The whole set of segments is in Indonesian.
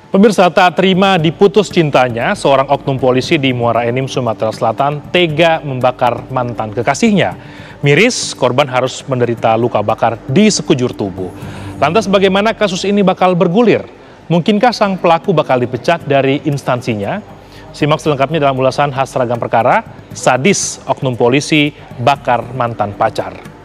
Pemirsa, tak terima diputus cintanya, seorang oknum polisi di Muara Enim, Sumatera Selatan tega membakar mantan kekasihnya. Miris, korban harus menderita luka bakar di sekujur tubuh. Lantas bagaimana kasus ini bakal bergulir? Mungkinkah sang pelaku bakal dipecat dari instansinya? Simak selengkapnya dalam ulasan khas Ragam Perkara, sadis oknum polisi bakar mantan pacar.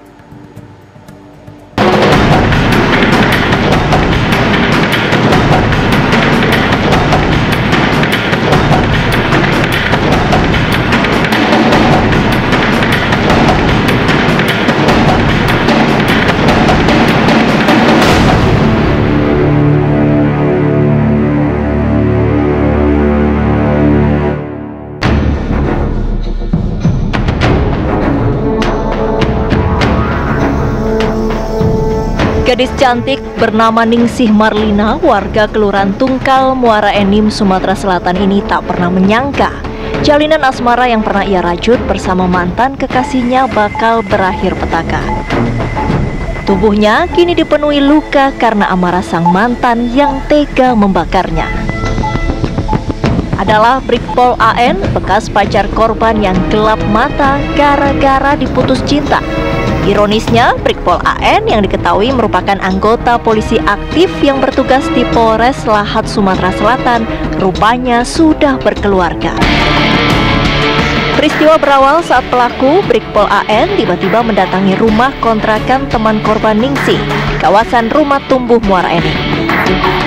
Gadis cantik bernama Ningsih Marlina, warga Kelurahan Tungkal, Muara Enim, Sumatera Selatan ini tak pernah menyangka jalinan asmara yang pernah ia rajut bersama mantan kekasihnya bakal berakhir petaka. Tubuhnya kini dipenuhi luka karena amarah sang mantan yang tega membakarnya. Adalah Brigpol AN, bekas pacar korban yang gelap mata gara-gara diputus cinta. Ironisnya, Brigpol AN yang diketahui merupakan anggota polisi aktif yang bertugas di Polres Lahat, Sumatera Selatan, rupanya sudah berkeluarga. Peristiwa berawal saat pelaku Brigpol AN tiba-tiba mendatangi rumah kontrakan teman korban Ningsih, kawasan Rumah Tumbuh Muara Enim.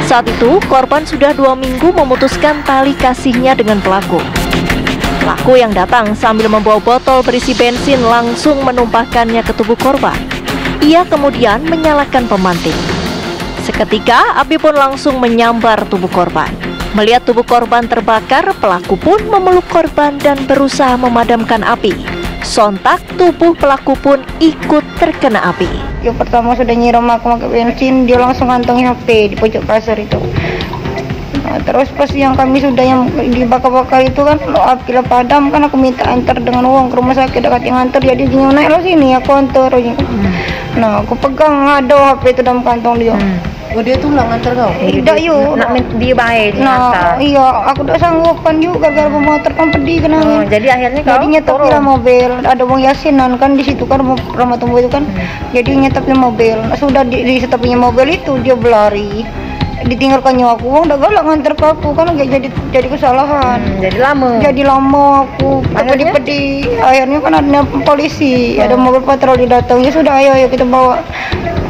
Saat itu, korban sudah 2 minggu memutuskan tali kasihnya dengan pelaku. Pelaku yang datang sambil membawa botol berisi bensin langsung menumpahkannya ke tubuh korban. Ia kemudian menyalakan pemantik. Seketika api pun langsung menyambar tubuh korban. Melihat tubuh korban terbakar, pelaku pun memeluk korban dan berusaha memadamkan api. Sontak tubuh pelaku pun ikut terkena api. Yang pertama sudah nyiram aku pakai bensin, dia langsung kantongin HP di pojok kasur itu. Nah, terus pas yang kami sudah yang dibakar-bakar itu kan api padam, kan aku minta antar dengan uang ke rumah sakit dekat yang antar, jadi dia naik lo sini aku antar. Nah aku pegang ada HP itu dalam kantong dia. Oh, dia tuh nggak nganter kau? Tidak yuk. Nak dia baik dia ngantar. Iya, aku udah sanggup kan juga gara-gara pemotor kan pedih kena. Jadi akhirnya kau jadi nyetopin mobil, ada uang yasinan kan di situ kan Rumah Tumbuh itu kan. Jadi nyetopin mobil. Sudah di setopnya mobil itu dia berlari. Ditinggalkannya aku, udah galak nganter ke aku kan nggak jadi kesalahan. Jadi lama aku pedih. Akhirnya kan ada polisi, ada mobil patroli datang, ya sudah ayo kita bawa.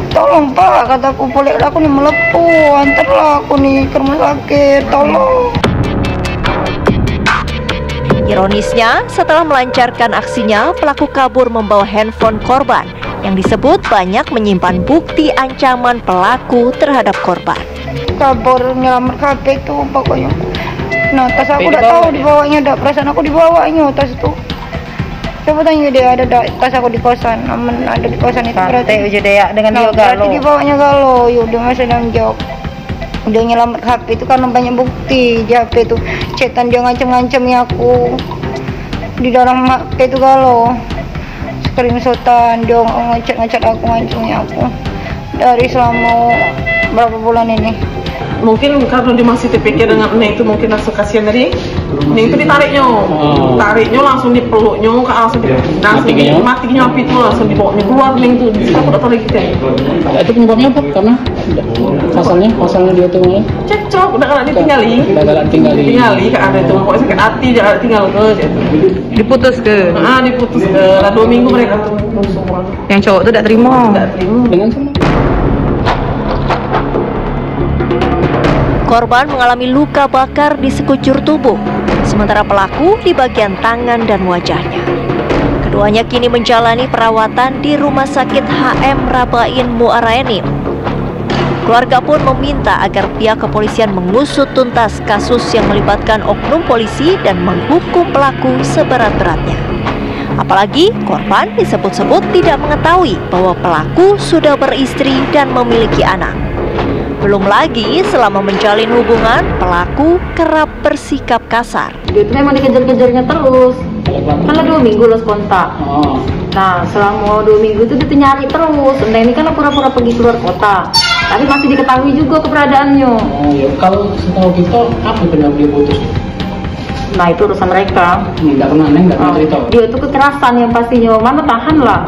Tolong Pak, kataku, boleh aku nih melepuh, antarlah aku nih ke rumah sakit, tolong. Ironisnya, setelah melancarkan aksinya, pelaku kabur membawa handphone korban yang disebut banyak menyimpan bukti ancaman pelaku terhadap korban. Kabur nyelamar HP itu pokoknya. Nah, tas aku udah tahu dibawanya, ada perasaan aku dibawanya tas itu. Coba tanya dia, ada tas aku di kosan, aman ada di kosan itu berarti. Dengan dia berarti dibawanya galau, yaudah masa dalam jawab. Udah nyelamat HP itu karena banyak bukti di HP itu. Chatan dia ngancem-ngancemnya aku. Di dalam HP itu galau. Screenshotan dia ngechat aku, ngancemnya aku. Dari selama berapa bulan ini. Mungkin karena dia masih terpikir dengan Neng itu mungkin langsung kasihan dari Neng itu ditariknya, langsung dipeluknya, langsung matinya api itu langsung dibawanya keluar Neng itu. Aku udah tahu lagi kita. Itu penyebabnya apa? Karena pasalnya dia tuh mulai cekcok, udah galak ditinggali, ada itu pokoknya sakit hati, jangan tinggal ke gitu. Diputus ke? Diputus ke. Lah 2 minggu mereka tuh. Yang cowok tuh tidak terima. dengan sama. Korban mengalami luka bakar di sekujur tubuh, sementara pelaku di bagian tangan dan wajahnya. Keduanya kini menjalani perawatan di Rumah Sakit HM Rabain Muara Enim. Keluarga pun meminta agar pihak kepolisian mengusut tuntas kasus yang melibatkan oknum polisi dan menghukum pelaku seberat-beratnya. Apalagi korban disebut-sebut tidak mengetahui bahwa pelaku sudah beristri dan memiliki anak. Belum lagi selama menjalin hubungan, pelaku kerap bersikap kasar. Dia itu memang dikejar-kejarnya terus. Kan 2 minggu lost kontak. Nah, selama 2 minggu itu dia nyari terus. Nah, ini kan pura-pura pergi keluar kota. Tapi masih diketahui juga keberadaannya. Oh ya, kalau setahu kita apa kenapa dia putus? Nah itu urusan mereka. Nggak pernah neng, nggak pernah cerita. Dia itu kekerasan yang pastinya, mana tahan lah.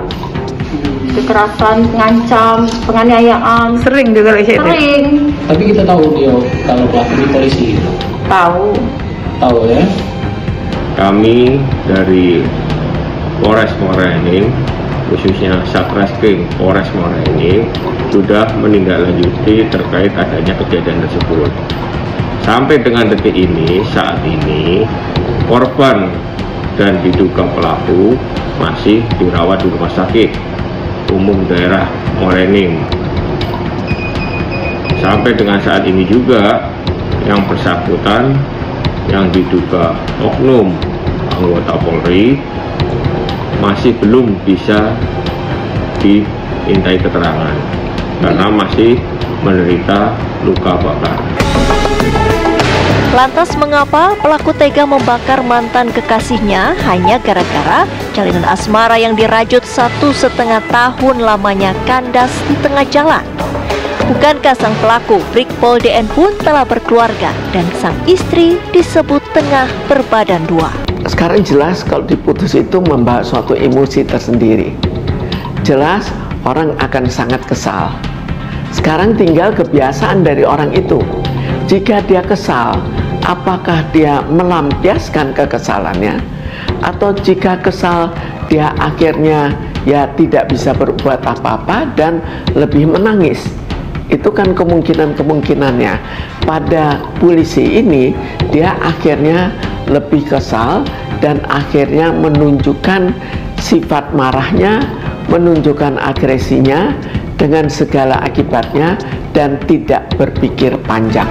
Kekerasan, ngancam, penganiayaan. Sering juga kayak itu. Sering. Tapi kita tahu dia kalau pelaku di polisi. Tahu ya. Kami dari Polres Muara Enim, khususnya Satreskrim Polres Muara Enim, sudah menindaklanjuti terkait adanya kejadian tersebut. Sampai dengan detik ini, saat ini, korban dan diduga pelaku masih dirawat di Rumah Sakit Umum Daerah Muara Enim. Sampai dengan saat ini juga, yang bersangkutan yang diduga oknum anggota Polri masih belum bisa dimintai keterangan karena masih menderita luka bakar. Lantas mengapa pelaku tega membakar mantan kekasihnya hanya gara-gara jalinan asmara yang dirajut 1,5 tahun lamanya kandas di tengah jalan? Bukankah sang pelaku, Brigpol DN pun telah berkeluarga dan sang istri disebut tengah berbadan dua? Sekarang jelas kalau diputus itu membawa suatu emosi tersendiri. Jelas orang akan sangat kesal. Sekarang tinggal kebiasaan dari orang itu. Jika dia kesal, apakah dia melampiaskan kekesalannya? Atau jika kesal, dia akhirnya ya tidak bisa berbuat apa-apa dan lebih menangis? Itu kan kemungkinan-kemungkinannya. Pada polisi ini, dia akhirnya lebih kesal dan akhirnya menunjukkan sifat marahnya, menunjukkan agresinya dengan segala akibatnya dan tidak berpikir panjang.